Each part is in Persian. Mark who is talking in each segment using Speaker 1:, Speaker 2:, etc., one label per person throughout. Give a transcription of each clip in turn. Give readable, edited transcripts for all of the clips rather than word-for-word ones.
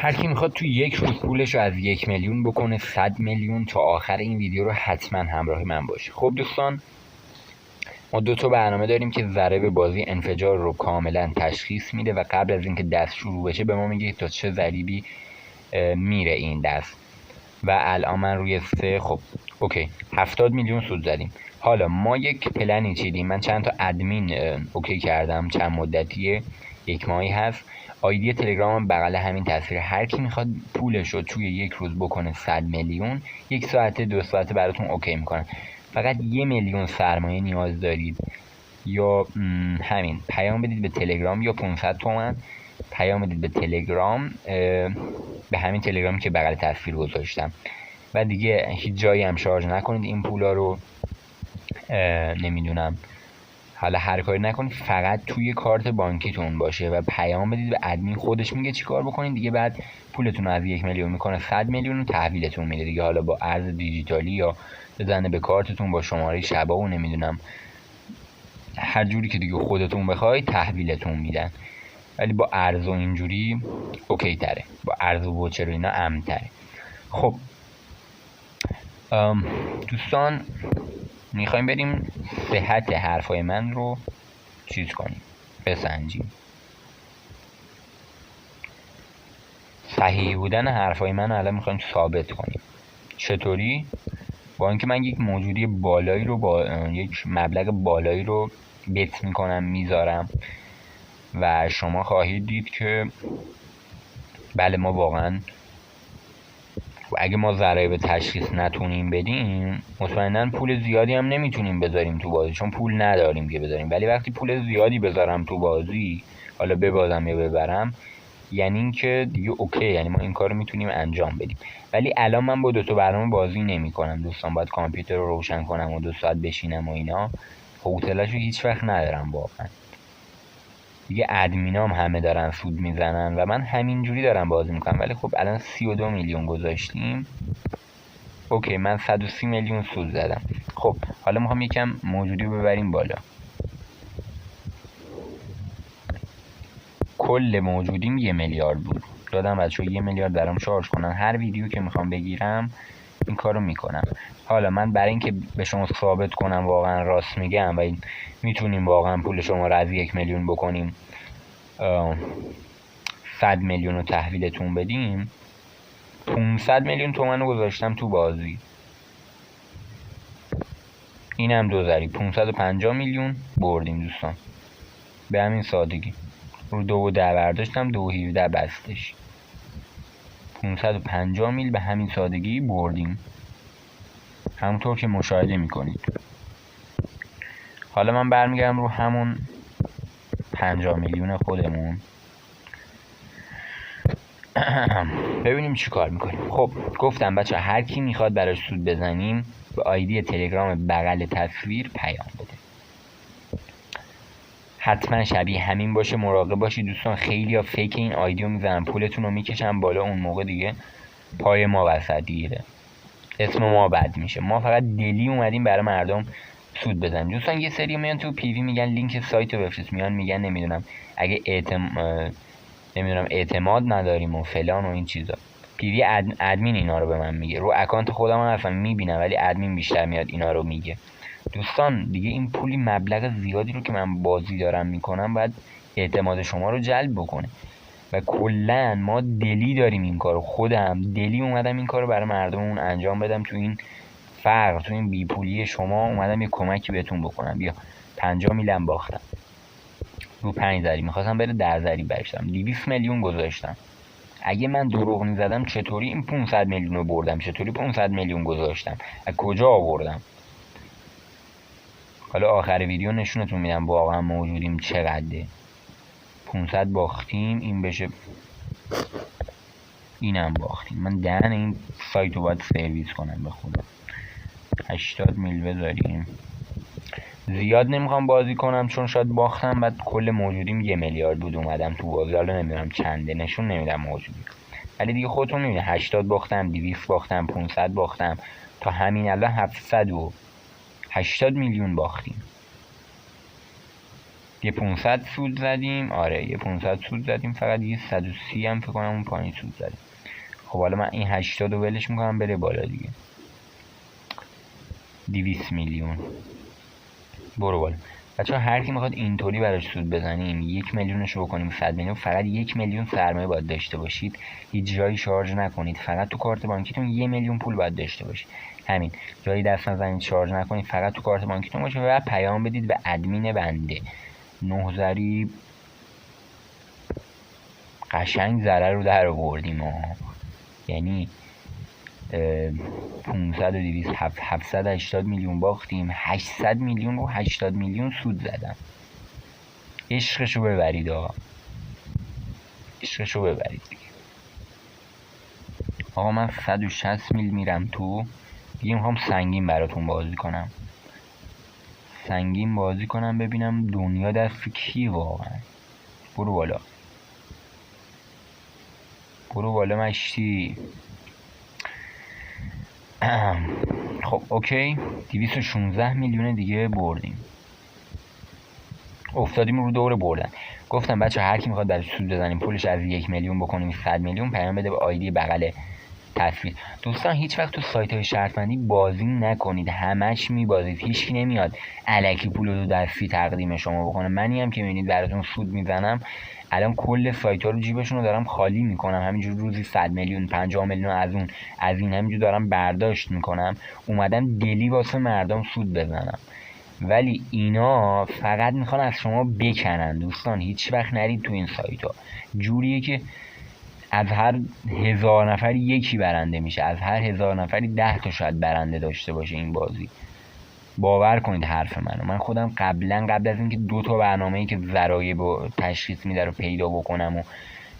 Speaker 1: هر کی میخواد توی یک روز پولش رو از 1 میلیون بکنه 100 میلیون، تا آخر این ویدیو رو حتما همراه من باشه. خب دوستان، ما 2 تا برنامه داریم که ضریب بازی انفجار رو کاملا تشخیص میده و قبل از اینکه دست شروع بشه به ما میگه تا چه ضریبی میره این دست. و الان من روی 3 خب اوکی 70 میلیون سود زدیم. حالا ما یک پلنی چیدیم، من چند تا ادمین اوکی کردم، چند مدتیه، 1 ماهی هست. آیدی تلگرامم بغل همین تصویر. هر کی میخواد پولش رو توی یک روز بکنه 100 میلیون، 1 ساعته 2 ساعته براتون اوکی میکنن. فقط 1 میلیون سرمایه نیاز دارید، یا همین پیام بدید به تلگرام، یا 500 تومن پیام بدید به تلگرام، به همین تلگرامی که بغل تصویر گذاشتم، و دیگه هیچ جایی هم شارژ نکنید این پولا رو. نمیدونم حالا هر کاری نکنید، فقط توی کارت بانکیتون باشه و پیام بدید به ادمین، خودش میگه چی کار بکنید دیگه. بعد پولتون رو از 1 میلیون میکنه 100 میلیون رو تحویلتون میده دیگه، حالا با ارز دیجیتالی یا بزنه به کارتتون با شماره شبا و نمیدونم هر جوری که دیگه خودتون بخواید تحویلتون میدن. ولی با ارز و اینجوری اوکی تره، با ارز و ووچر و اینا امن تره. خب دوستان، میخوایم بریم صحت حرفای من رو چیز کنیم، بسنجیم. صحیح بودن حرفای من رو الان میخوایم ثابت کنیم. چطوری؟ با اینکه من یک موجودی بالایی رو با یک مبلغ بالایی رو بت میکنم میذارم و شما خواهید دید که بله ما واقعا اگه ما ضرایب تشخیص نتونیم بدیم، مطمئنا پول زیادی هم نمیتونیم بذاریم تو بازی، چون پول نداریم که بذاریم. ولی وقتی پول زیادی بذارم تو بازی، حالا ببازم یا ببرم، یعنی اینکه دیگه اوکی، یعنی ما این کار رو میتونیم انجام بدیم. ولی الان من با 2 تا برنامه بازی نمیکنم دوستان، باید کامپیوتر رو روشن کنم و 2 ساعت بشینم و اینا، حوصله‌شو هیچ وقت ندارم واقعا. دیگه ادمینام همه دارن سود میزنن و من همینجوری دارم بازی میکنم. ولی خب الان 32 میلیون گذاشتیم، اوکی من 130 میلیون سود زدم. خب حالا میخوام یکم موجودی رو ببریم بالا. کل موجودیم 1 میلیارد بود. دادم بچه‌ها 1 میلیارد برام شارژ کنن، هر ویدیو که میخوام بگیرم این کارو میکنم. حالا من برای اینکه به شما ثابت کنم واقعا راست میگم و میتونیم واقعا پول شما رو از 1 میلیون بکنیم 100 میلیون رو تحویلتون بدیم، 500 میلیون تومان رو گذاشتم تو بازی. اینم 2 ضریب 550 میلیون بردیم دوستان، به همین سادگی. رو 2 و 10 برداشتم، 2 و 17 بستش، 550 میل به همین سادگی بردیم، همونطور که مشاهده میکنید. حالا من برمیگردم رو همون 50 میلیون خودمون، ببینیم چی کار میکنیم. خب گفتم بچه هر کی میخواد براش سود بزنیم به آیدی تلگرام بغل تصویر پیام بده، حتما شبیه همین باشه. مراقب باشید دوستان، خیلی ها فیک این آیدیو میزنن، پولتون رو میکشن بالا، اون موقع دیگه پای ما وسط دیگه اسم ما بد میشه. ما فقط دلی اومدیم برای مردم سود بزنیم دوستان. یه سری میان تو پیوی میگن لینک سایت رو بفرست، میان میگن نمیدونم اگه اعتماد نداریم و فلان و این چیزا. پیوی ادمین اینا رو به من میگه، رو اکانت خودم هم اصلا میبینم ولی ادمین بیشتر میاد اینا رو میگه. دوستان دیگه این پولی مبلغ زیادی رو که من بازی دارم میکنم باید اعتماد شما رو جلب بکنه و کلا ما دلی داریم این کارو. خودم دلی اومدم این کارو برای مردممون انجام بدم، تو این فقر، تو این بیپولی شما اومدم یه کمکی بهتون بکنم. بیا 50 میلیون باختم رو 5 ضریب، میخواستم بره 10 ضریب برشتم، 200 میلیون گذاشتم. اگه من دروغ میزدم چطوری این 500 میلیون رو بردم؟ چطوری 500 میلیون گذاشتم؟ از کجا آوردم؟ حالا آخر ویدیو نشونتون میدم واقعا موجودیم چقدره. 500 باختیم، این بشه، اینم باختیم. من دهن این سایت رو باید سرویس کنم به خدا. 80 میل بذاریم، زیاد نمیخوام بازی کنم چون شاید باختم. بعد کل موجودیم 1 میلیارد بود اومدم تو بازی، حالا نمیدونم چنده نشون نمیدم موجودی، ولی دیگه خودتون میبینید 80 باختم، 200 باختم، 500 باختم، تا همین الان 780 میلیون باختیم. یه 500 سود زدیم. آره یه 500 سود زدیم، فقط یه 130 هم فکر کنم اون پایین سود زدیم. خب حالا من این 80 رو ولش میکنم بره بالا دیگه. 200 میلیون برو بالا. بچه ها هر کی میخواد اینطوری براش سود بزنیم 1 میلیونش رو بکنیم 100 میلیون، فقط 1 میلیون سرمایه باید داشته باشید، هیچ جایی شارژ نکنید، فقط تو کارت بانکیتون 1 میلیون پول باید داشته باشید، همین، جایی دست نزنید، شارژ نکنید، فقط تو کارت بانکیتون باشه و پیام بدید به ادمین بنده. 9 ضریب قشنگ ضرر رو در آوردیم ها، یعنی 500 و 200 780 میلیون باختیم، 800 میلیون رو 80 میلیون سود زدم. عشقشو ببرید ها، عشقشو ببرید دیگه. آقا من 160 میل میرم تو دیگه، میخوام سنگین براتون بازی کنم، سنگین بازی کنم ببینم دنیا دست کی واقعا. برو بالا برو بالا مشتی. خب اوکی 216 میلیون دیگه بردیم، افتادیم رو دور بردن. گفتم بچه هر کی میخواد برای سود بزنیم پولش از 1 میلیون بکنیم 100 میلیون، پیام بده به آیدی بغل تصویر. دوستان هیچ وقت تو سایت های شرطبندی بازی نکنید، همش میبازید، هیچکی نمیاد الکی پول رو دستی تقدیم شما بکنه. منی هم که میبینید براتون سود میزنم الان کل سایت ها رو جیبشون رو دارم خالی میکنم، همینجور روزی 100 میلیون 50 میلیون از این همینجور دارم برداشت میکنم، اومدم دلی واسه مردم سود بزنم. ولی اینا فقط میخوان از شما بکنن دوستان، هیچ وقت نرید تو این سایت ها. جوریه که از هر 1000 نفر یکی برنده میشه، از هر 1000 نفری 10 تا شاید برنده داشته باشه این بازی. باور کنید حرف منو، من خودم قبل از اینکه 2 تا برنامه‌ای که ضرایب و تشخیص میده رو پیدا بکنم و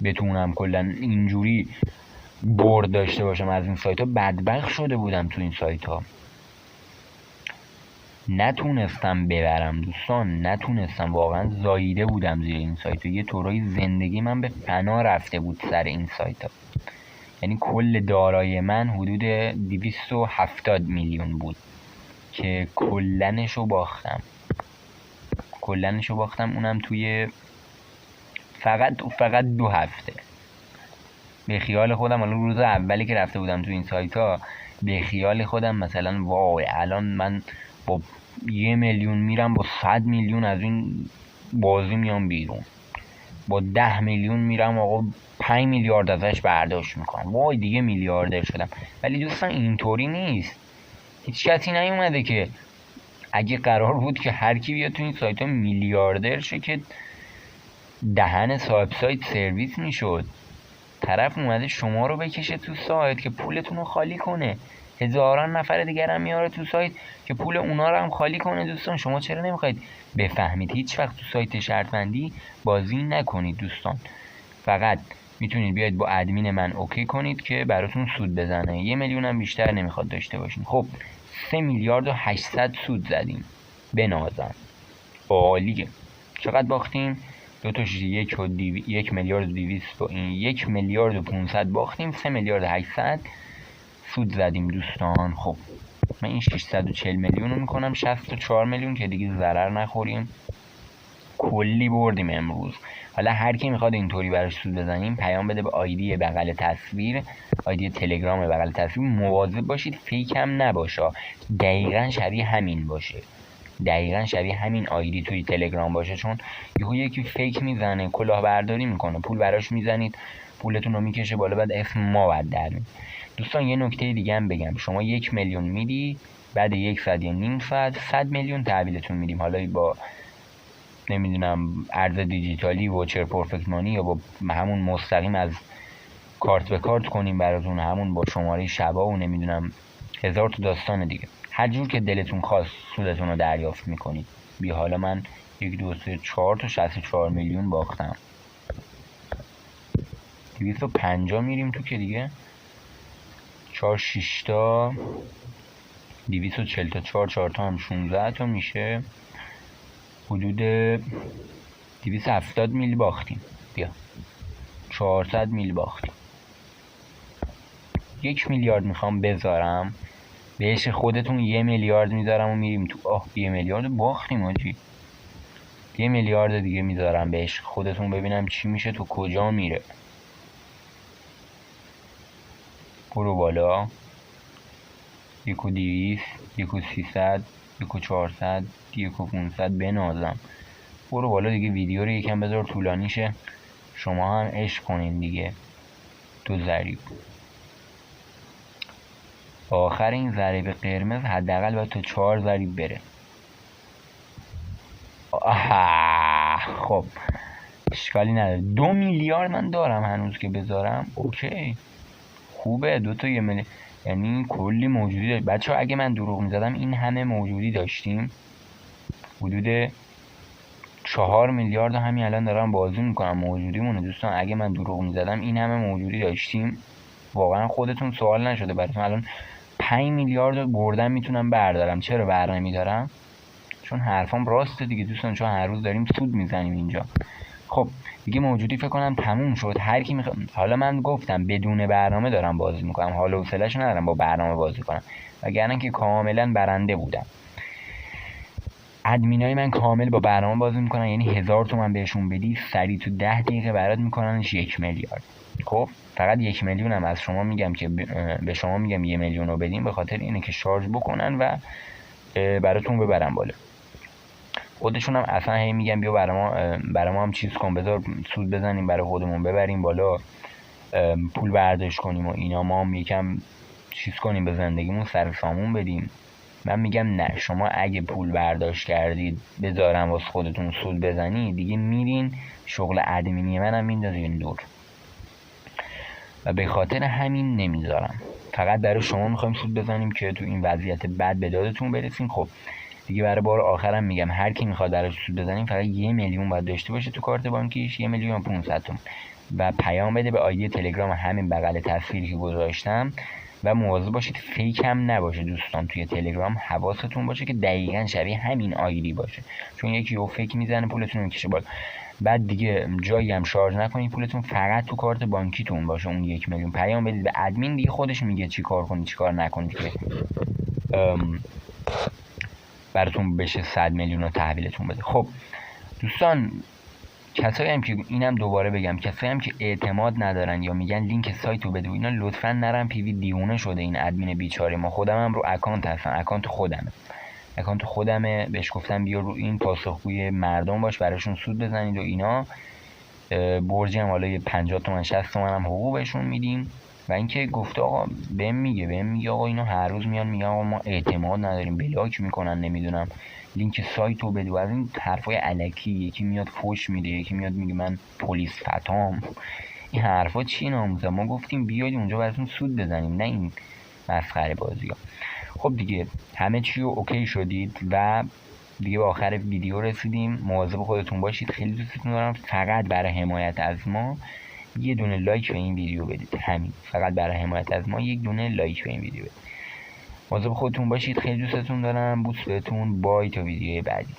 Speaker 1: بتونم کلا اینجوری برد داشته باشم از این سایت ها، بدبخت شده بودم تو این سایت ها، نتونستم ببرم دوستان، نتونستم، واقعا زاییده بودم زیر این سایت ها. یه طورای زندگی من به فنا رفته بود سر این سایت ها، یعنی کل دارایی من حدود 270 میلیون بود که کلنشو باختم، اونم توی فقط 2 هفته. به خیال خودم الان روز اولی که رفته بودم تو این سایت ها به خیال خودم مثلا وای الان من با 1 میلیون میرم، با 100 میلیون از این بازی میام بیرون، با 10 میلیون میرم آقا 5 میلیارد ازش برداشت میکنم، وای دیگه میلیاردر شدم. ولی دوستان اینطوری نیست، هیچ کسی نیومده که اگه قرار بود که هر کی بیاد تو این سایت ها میلیاردر شه که دهن صاحب سایت سرویس میشد. طرف اومده شما رو بکشه تو سایت که پولتون رو خالی کنه، هزاران نفر دیگر هم میاره تو سایت که پول اونا رو هم خالی کنه. دوستان شما چرا نمیخواید بفهمید؟ هیچ وقت تو سایت شرطبندی بازی نکنید دوستان، فقط میتونید بیاید با ادمین من اوکی کنید که براتون سود بزنه، 1 میلیون هم بیشتر نمیخواد داشته باشین. خب 3 میلیارد و 800 سود زدیم، بنازم عالیه. چقدر باختیم؟ 2 تاش 1 میلیارد و 200 و این 1 میلیارد و 500 باختیم، 3 میلیارد و 800 سود زدیم دوستان. خب من این 640 میلیون رو میکنم 64 میلیون که دیگه ضرر نخوریم، کلی بردیم امروز. حالا هر کی میخواد اینطوری براش سود بزنیم پیام بده به آیدی بغل تصویر، آیدی تلگرام بغل تصویر، مواظب باشید فیک هم نباشه، دقیقاً شبیه همین باشه، دقیقاً شبیه همین آیدی توی تلگرام باشه، چون یکی فیک میزنه کلاهبرداری میکنه، پول براش میزنید پولتون رو میکشه بالا، بعد اسم ما باید در میاد. دوستان یه نکته دیگه هم بگم، شما 1 میلیون میدی بعد 1 ساعت یا نیم ساعت 100 میلیون تحویلتون میدیم، حالا با نمیدونم ارز دیجیتالی ووچر پرفکت مانی یا با همون مستقیم از کارت به کارت کنیم براتون، همون با شماره شبا و نمیدونم 1000 تا داستان دیگه، هر جور که دلتون خواست سودتون رو دریافت میکنید. بی حالا من 1 2 3 4 تا 64 میلیون باختم، 250 میریم تو که دیگه 4 6 تا 240 تا 4 تا هم 16 تا میشه حدود 270 میلی باختیم. بیا 400 میلی باختیم. 1 میلیارد میخوام بذارم بهش، خودتون 1 میلیارد میذارم و میریم تو. 1 میلیارد باختیم آجی، 1 میلیارد دیگه میذارم بهش، خودتون ببینم چی میشه، تو کجا میره. برو بالا. 1,200 1,300 1,400 1,500 بنازم. برو بالا دیگه. ویدیو رو یکم بذار طولانی شه، شما هم عشق کنین دیگه. 2 ضریب. آخر این ضریب قرمز حداقل باید تا 4 ضریب بره. خب اشکالی نداره. 2 میلیارد من دارم هنوز که بذارم. اوکی خوبه. 2 تا 1 میلیارد یعنی کلی موجودی داشت. بچه ها اگه من دروغ میزدم این همه موجودی داشتیم. حدود 4 میلیارد همین الان دارم بازی میکنم موجودیمونه دوستان. اگه من دروغ میزدم این همه موجودی داشتیم. واقعا خودتون سوال نشده براتون الان 5 میلیارد بردم میتونم بردارم. چرا بر نمیدارم؟ چون حرفام راسته دیگه دوستان، چون هر روز داریم سود میزنیم اینجا. خب دیگه موجودی فکر کنم تموم شد. هر کی حالا من گفتم بدون برنامه دارم بازی میکنم، حالا حوصله‌شو ندارم با برنامه بازی کنم، وگرنه که کاملا برنده بودم. ادمینای من کامل با برنامه بازی میکنن، یعنی 1000 تومن بهشون بدی سریع تو 10 دقیقه برات میکننش 1 میلیارد. خب فقط 1 میلیون هم از شما میگم که به شما میگم 1 میلیون رو بدین، به خاطر اینه که شارژ بکنن و براتون ببرن بالا. خودشون هم اصلا هی میگن بیا برای ما هم چیز کن، بذار سود بزنیم برای خودمون ببریم بالا، پول برداشت کنیم و اینا، ما هم یکم چیز کنیم به زندگیمون سر سامون بدیم. من میگم نه، شما اگه پول برداشت کردید بذارم واسه خودتون سود بزنید دیگه میرین شغل ادمینی منم میندازین دور و به خاطر همین نمیذارم. فقط برای شما میخوایم سود بزنیم که تو این وضعیت بد به دادتون برسیم. خب دیگه برای بار آخرم میگم هر کی میخواد براش سود بزنیم فقط 1 میلیون باید داشته باشه تو کارت بانکیش، 1 میلیون و 500 تومن، و پیام بده به آیدی تلگرام همین بغل تصویری که گذاشتم و مواظب باشید فیک هم نباشه دوستان. توی تلگرام حواستون باشه که دقیقاً شبیه همین آیدی باشه، چون یکی او فیک میزنه پولتون رو میکشه بالا. بعد دیگه جایی هم شارژ نکنید، پولتون فقط تو کارت بانکیتون باشه اون 1 میلیون. پیام بدید به ادمین دیگه خودش میگه چی کار کنید چی کار نکنید که براتون بشه 100 میلیون رو تحویلتون بده. خب دوستان کسایی هم که اینم دوباره بگم، کسایی هم که اعتماد ندارن یا میگن لینک سایت رو بده اینا، لطفا نرن پیوی دیونه شده این ادمین بیچاره. ما خودم هم رو اکانت هستم، اکانت خودمه، بهش گفتم بیا رو این پاسخگوی مردم باش براشون سود بزنید و اینا. برجی هم حالا 50 تومن 60 تومن هم حقوق بهشون میدیم. و اینکه گفته آقا بهم میگه آقا اینا هر روز میان میگن آقا ما اعتماد نداریم، بلاک میکنن، نمیدونم لینک سایت رو بده، از این حرفای الکی. یکی میاد فوش میده، یکی میاد میگه من پلیس فتام. این حرفا چی ناموسه؟ ما گفتیم بیاید اونجا براتون سود بزنیم، نه این مسخره بازی‌ها. خب دیگه همه چی رو اوکی شدید و دیگه به آخر ویدیو رسیدیم. مواظب خودتون باشید، خیلی دوستتون دارم. فقط برای حمایت از ما یه دونه لایک به این ویدیو بدید، همین، فقط برای حمایت از ما یک دونه لایک به این ویدیو بدید. مواظب خودتون باشید، خیلی دوستتون دارم. بوس بهتون، بای تا ویدیو بعدی.